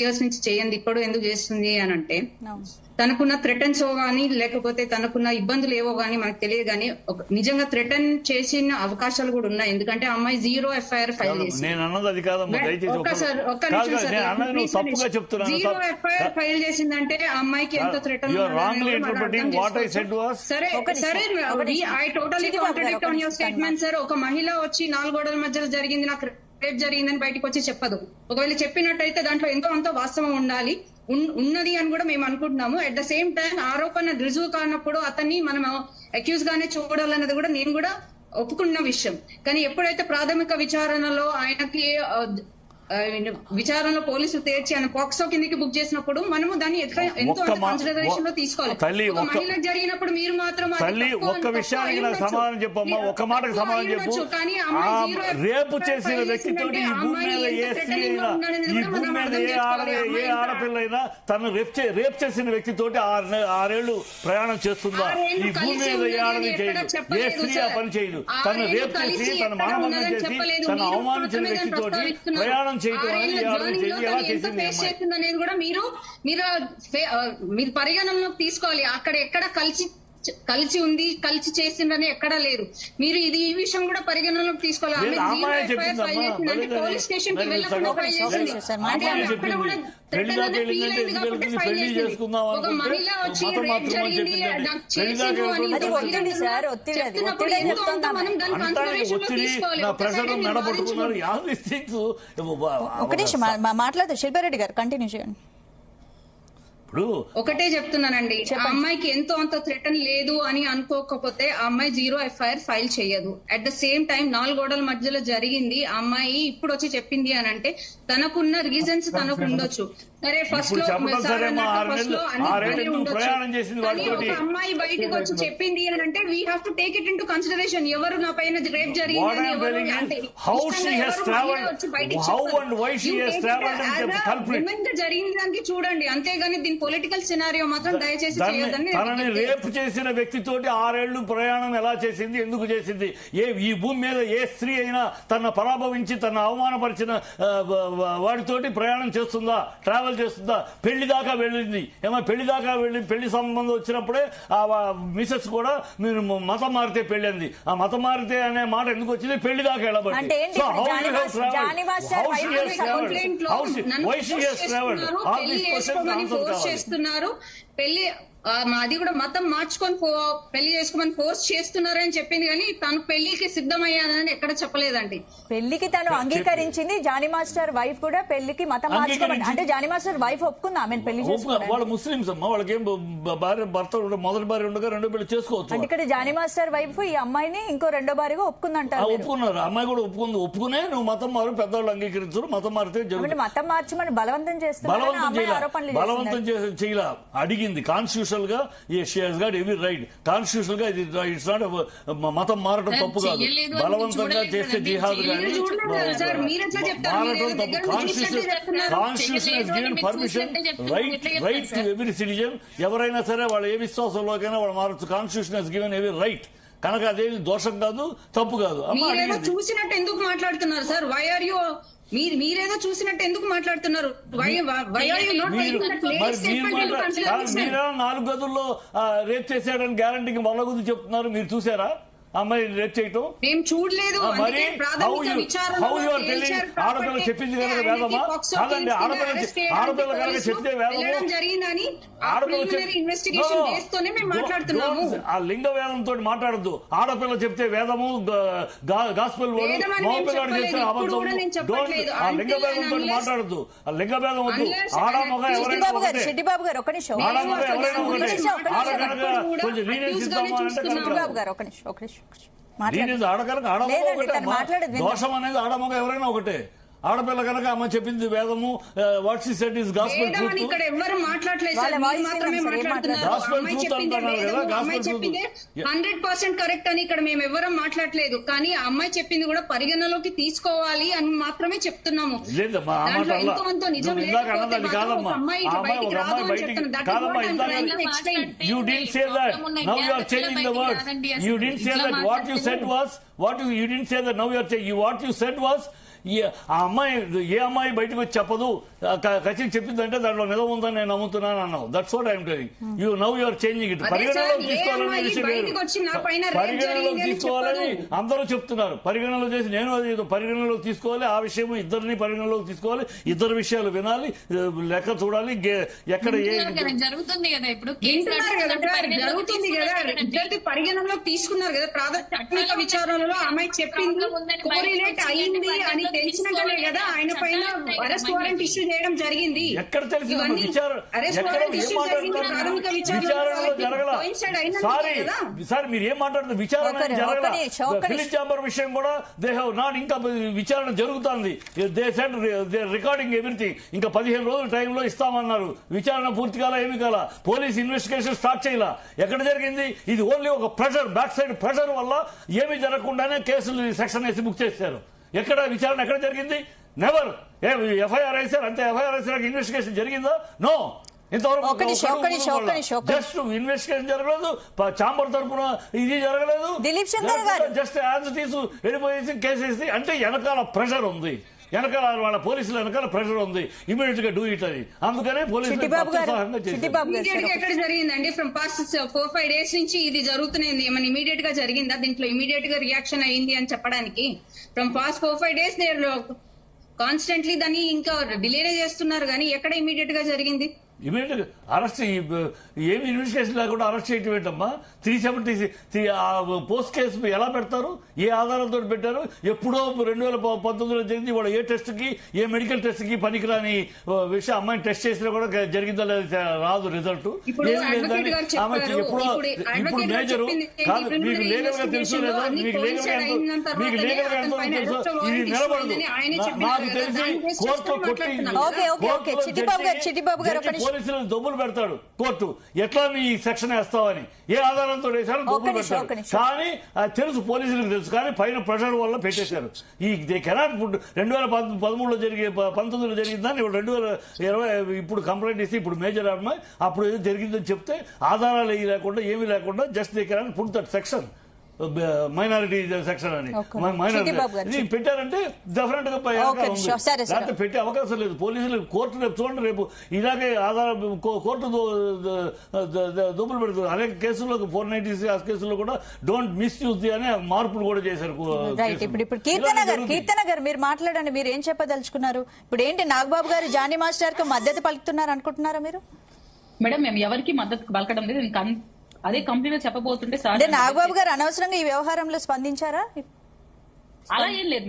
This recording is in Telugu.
ఇయర్స్ నుంచి చేయండి ఇప్పుడు ఎందుకు చేస్తుంది అని అంటే తనకున్న థ్రెటన్స్ గానీ లేకపోతే తనకున్న ఇబ్బందులు ఏవో గానీ మనకు తెలియదు కానీ నిజంగా థ్రెటన్ చేసిన అవకాశాలు కూడా ఉన్నాయి. ఎందుకంటే అమ్మాయి 0 FIR ఫైల్ చేసింది. నేను అన్నది అది కాదమ్మా, దయచేసి ఒక్క నిమిషం సార్. 0 FIR ఫైల్ చేసిందంటే ఆ అమ్మాయికి ఎంత థ్రెటన్ సరే I totally contradict on your statement sir. ఒక మహిళ వచ్చి 4 గోడల మధ్యలో జరిగింది నాకు రేప్ జరిగిందని బయటకు వచ్చి చెప్పదు. ఒకవేళ చెప్పినట్టయితే దాంట్లో ఎంతో అంతో వాస్తవం ఉండాలి, ఉన్నది అని కూడా మేము అనుకుంటున్నాము. అట్ ద సేమ్ టైం ఆరోపణ రుజువు కానప్పుడు అతన్ని మనం అక్యూజ్ గానే చూడాలన్నది కూడా నేను కూడా ఒప్పుకున్న విషయం. కానీ ఎప్పుడైతే ప్రాథమిక విచారణలో ఆయనకి విచారణలో పోలీసులు తేర్చి ఆయన పాక్సో కిందకి బుక్ చేసినప్పుడు మనము దాన్ని ఎంతో కన్సిడరేషన్ లో తీసుకోవాలి. మహిళకు జరిగినప్పుడు మీరు మాత్రం ఒక్క విషయానికి నాకు సమాధానం చెప్పమ్మా, ఒక్క మాటకు సమాధానం చెప్పు. రేపు చేసిన వ్యక్తితో ఈ భూమి మీద ఏ స్త్రీ అయినా, ఈ భూమి మీద ఏ ఆడపిల్ల అయినా తను రేప్ చేసిన వ్యక్తితోటి 6 ఏళ్లు ప్రయాణం చేస్తుందా? ఈ భూమి మీద ఏ ఆడది చేయదు, ఏ స్త్రీ ఆ పని చేయదు. తను రేప్ చేసి తన మానభంగం చేసి తను అవమానించిన వ్యక్తితోటి ప్రయాణం అనేది కూడా మీరు పరిగణనలోకి తీసుకోవాలి. అక్కడ ఎక్కడ కలిసి ఉంది, కలిసి చేసిందని ఎక్కడా లేదు. మీరు ఈ విషయం కూడా పరిగణనలోకి తీసుకోవాలి. పోలీస్ స్టేషన్ కి వెళ్ళకుండా ఫైల్ చేసింది. ఒక మహిళ వచ్చి రేప్ జరిగింది నాకు చేసింది మనం దాని కన్సిడరేషన్ లో తీసుకోవాలి. ఒక నిమిషం మాట్లాడతారు శిల్పారెడ్డి గారు, కంటిన్యూ చేయండి. ఒకటే చెప్తున్నానండి, ఆ అమ్మాయికి ఎంతో అంత థ్రెటన్ లేదు అని అనుకోకపోతే ఆ అమ్మాయి 0 FIR ఫైల్ చేయదు. అట్ ద సేమ్ టైం 4 గోడల మధ్యలో జరిగింది, ఆ అమ్మాయి ఇప్పుడు వచ్చి చెప్పింది అని అంటే తనకున్న రీజన్స్ తనకు ఉండొచ్చు. సరే ఫస్ట్ లో అమ్మాయి బయటకు వచ్చి చెప్పింది అని అంటే we have to take it into consideration. ఎవరు నా పైన రేప్ జరిగింది జరిగిన దానికి చూడండి, అంతేగాని దీని పొలిటికల్ సినారియో మాత్రం దయచేసి చేయొద్దని. తనని రేపు చేసిన వ్యక్తితోటి 6 ఏళ్లు ప్రయాణం ఎలా చేసింది, ఎందుకు చేసింది? ఈ భూమి మీద ఏ స్త్రీ అయినా తన పరాభవించి తన అవమానపరిచిన వాడితోటి ప్రయాణం చేస్తుందా, ట్రావెల్ చేస్తుందా? పెళ్లి దాకా వెళ్ళింది ఏమో, పెళ్లి దాకా వెళ్ళి పెళ్లి సంబంధం వచ్చినప్పుడే ఆ మిసెస్ కూడా మీరు మతం మారితే పెళ్ళింది. ఆ మతం మారితే అనే మాట ఎందుకు వచ్చింది? పెళ్లి దాకా వెళ్ళబట్టి. చేస్తున్నారు పెళ్లి అది కూడా మతం మార్చుకొని పెళ్లి చేసుకోమని ఫోర్స్ చేస్తున్నారు అని చెప్పింది, కానీ తను పెళ్లికి సిద్ధమయ్యానని ఎక్కడ చెప్పలేదండి. పెళ్లికి తను అంగీకరించింది. జానీ మాస్టర్ వైఫ్ కూడా పెళ్లికి మతం మార్చుకోమని, అంటే జానీ మాస్టర్ వైఫ్ ఒప్పుకుందా ఆమె పెళ్లి చేసుకోవాలి? వాళ్ళు ముస్లింస్ అమ్మా, వాళ్ళకి ఏం భార్య భర్త మొదటి భార్య ఉండగా రెండో పెళ్లి చేసుకోవచ్చు. అంటే ఇక్కడ జానీ మాస్టర్ వైఫ్ ఈ అమ్మాయిని ఇంకో రెండో భార్యగా ఒప్పుకుందంటారు. ఒప్పుకున్నారు, అమ్మాయి కూడా ఒప్పుకునే నువ్వు మతం మారు, పెద్దవాళ్ళు అంగీకరించరు, మతం మారితే మతం మార్చమని బలవంతం చేస్తున్నారు. బలవంతం చేయాల అడిగింది కాన్స్టిట్యూషన్ గా. ఎవ్రీ రైట్ కాన్స్టిట్యూషన్ గా. ఇట్స్ నాట్ మతం మారడం తప్పు కాదు, బలవంతంగా చేస్తే జిహాద్ కానీ మారడం తప్పు. Constitution has given permission right to every citizen. ఎవరైనా సరే వాళ్ళు ఏ విశ్వాసంలోకైనా వాళ్ళు మారచ్చు. Constitution has given every right కనుక అదేమి దోషం కాదు, తప్పు కాదు. చూసినట్టు ఎందుకు మాట్లాడుతున్నారు సార్? వై ఆర్ యూ మీరేదో చూసినట్టు ఎందుకు మాట్లాడుతున్నారు? మీరేదో 4 గదుల్లో రేప్ చేశాడని గ్యారంటీకి మళ్ళా గురించి చెప్తున్నారు. మీరు చూసారా అమ్మాయి రేప్ చేయటం? మేము చూడలేదు. మరి ఆడపిల్ల చెప్పింది కనుక వేదమా? కాదండి, ఆడపిల్ల కనుక చెప్తే వేదము. ఆ లింగ వేదంతో మాట్లాడద్దు. ఆడపిల్ల చెప్తే వేదము, గాస్పెల్ మగపిల్లాడు చెప్తే అబద్ధం. ఆ లింగ వేదంతో మాట్లాడద్దు. ఆ లింగ వేదం వద్దు. ఆడ మగ ఎవరైనా ఒకటే. ఆడ మగ ఎవరైనా ఒకటే. ఆడ కనుక కొంచెం లీనియన్స్ ఇద్దామా అంటే దోషం అనేది ఆడమగ ఎవరైనా ఒకటే. ఆడపిల్ల కనుక అమ్మ చెప్పింది వేదము, what she said is gospel truth. ఇక్కడ ఎవరు మాట్లాడలేదు, మాత్రమే మాట్లాడుతున్నారు. అమ్మాయి చెప్పింది 100% కరెక్ట్ అని ఇక్కడ మేము ఎవరం మాట్లాడలేదు. కానీ ఆ అమ్మాయి చెప్పింది కూడా పరిగణలోకి తీసుకోవాలి అని మాత్రమే చెప్తున్నాము. You didn't say that. Now you are changing the words. You didn't say that. What you said was you didn't say that. Now you are changing. What you said was ఆ అమ్మాయి ఏ అమ్మాయి బయటకు వచ్చి చెప్పదు, ఖచ్చితంగా చెప్పిందంటే దాంట్లో నిజం ఉందని నేను నమ్ముతున్నాను అన్నావు. That's what I'm telling you. Now you are changing it. పరిగణనలోకి తీసుకోవాలని విషయం లేదు. పరిగణనలోకి తీసుకోవాలని అందరూ చెప్తున్నారు. పరిగణనలో చేసి నేను అది పరిగణనలోకి తీసుకోవాలి, ఆ విషయం ఇద్దరిని పరిగణనలోకి తీసుకోవాలి, ఇద్దరు విషయాలు వినాలి, లెక్క చూడాలి, ఎక్కడ జరుగుతుంది కదా ఇప్పుడు జరుగుతుంది కదా, ఇద్దరిది పరిగణనలోకి తీసుకున్నారు కదా. ప్రాథమిక విచారణలో ఆమె చెప్పింది కోరిలేట్ అయింది అని తెలిసినాకనే కదా ఆయన పైన అరెస్ట్ వారెంట్ ఇష్యూ చేయడం జరిగింది. ఎక్కడ తెలిసింది? అరెస్ట్ వారెంట్ ఇష్యూ జరిగింది ప్రాథమిక విచారణలో జరగల. సార్ మీరు ఏం మాట్లాడుతున్నారు? విచారణ జరగల. ఫిలిప్ చాంబర్ విషయం కూడా దే హావ్ నాట్, ఇంకా విచారణ జరుగుతుంది. They said they recording everything. ఇంకా 15 రోజుల టైంలో ఇస్తామన్నారు. విచారణ పూర్తి కాల, ఏమి కాల, పోలీస్ ఇన్వెస్టిగేషన్ స్టార్ట్ చేయాల. ఎక్కడ జరిగింది? ఇది ఓన్లీ ఒక ప్రెషర్, బ్యాక్ సైడ్ ప్రెషర్ వల్ల ఏమీ జరగకుండానే కేసులు సెక్షన్ వేసి బుక్ చేశారు. ఎక్కడ విచారణ ఎక్కడ జరిగింది? నెవర్. ఎఫ్ఐఆర్ వేశారు అంతే. ఎఫ్ఐఆర్ వేసాక ఇన్వెస్టిగేషన్ జరిగిందా? నో. ఇంతవరకు జస్ట్ ఇన్వెస్టిగేషన్ జరగలేదు, చాంబర్ తరఫున ఇది జరగలేదు. జస్ట్ యాజ్ ఇట్ ఈస్ వెళ్ళిపోయేసి కేసేసి, అంటే వెనకాల ప్రెషర్ ఉంది, వెనకాల వాళ్ళ పోలీసులు వెనకాల ప్రెషర్ ఉంది, ఇమీడియట్ గా డూ ఇట్ అని. అందుకనే పోలీసులు ఎక్కడ జరిగిందండి? ఫ్రమ్ పాస్ట్ 4-5 days నుంచి ఇది జరుగుతున్నది. ఏమైనా ఇమీడియట్ గా జరిగిందా? దీంట్లో ఇమీడియట్ గా రియాక్షన్ అయ్యింది అని చెప్పడానికి ఫ్రమ్ పాస్ట్ 4-5 days కాన్స్టెంట్లీ దాన్ని ఇంకా డిలేనే చేస్తున్నారు, కానీ ఎక్కడ ఇమీడియట్ గా జరిగింది? ఇమీడియట్ అరెస్ట్ ఏమి ఇన్వెస్టిగేషన్ లేకుండా అరెస్ట్ చేయటం ఏంటమ్మా? 370 పోస్ట్ కేసు ఎలా పెడతారు? ఏ ఆధారంతో పెట్టారు? ఎప్పుడో 2019లో జరిగింది. వాడు ఏ టెస్ట్ కి, ఏ మెడికల్ టెస్ట్ కి పనికిరాని విషయం అమ్మాయిని టెస్ట్ చేసినా కూడా జరిగిందా లేదా రాదు రిజల్ట్. ఇప్పుడు మేజరు కాదు. మీకు లీగల్ గా తెలుసు లేదా? మీకు లీగల్ గా తెలుసు ఇది నిలబడదు. నాకు తెలిసి కోర్టు కొట్టి పోలీసులను దొబ్బులు పెడతాడు కోర్టు. ఎట్లా నీ సెక్షన్ వేస్తావని, ఏ ఆధారంతో వేశారో దొబ్బులు పెడతాడు. కానీ అది తెలుసు, పోలీసులకు తెలుసు, కానీ పైన ప్రెషర్ వల్ల పెట్టేశారు. ఈ దే కెనాట్ 2013లో జరిగే 19లో జరిగిందని 2020 ఇప్పుడు కంప్లైంట్ ఇస్తే ఇప్పుడు మేజర్ అమ్మాయి అప్పుడు ఏదో జరిగిందని చెప్తే ఆధారాలు లేకుండా ఏమీ లేకుండా just they cannot put that section minority section అని మైనారిటీ పెట్టారంటే డెఫినెట్ గా లేకపోతే పెట్టే అవకాశం లేదు. పోలీసులు కోర్టు రేపు చూడండి, రేపు ఇలాగే కోర్టు దొబ్బులు పెడుతుంది. అనేక కేసుల్లో 490 కేసుల్లో కూడా డోంట్ మిస్యూజ్ అనే మార్పులు కూడా చేశారు. ఇప్పుడు కీర్తన గారు మీరు మాట్లాడండి, మీరు ఏం చెప్పదలుచుకున్నారు? ఇప్పుడు ఏంటి నాగబాబు గారు జానీ మాస్టర్ కు మద్దతు పలుకుతున్నారు అనుకుంటున్నారా మీరు? మేడం మేము ఎవరికి మద్దతు పలకడం లేదు. అదే కంపెనీలో చెప్పబోతుంటే నాగబాబు గారు అనవసరంగా ఈ వ్యవహారంలో స్పందించారా? అలా ఏం లేదు మేడం.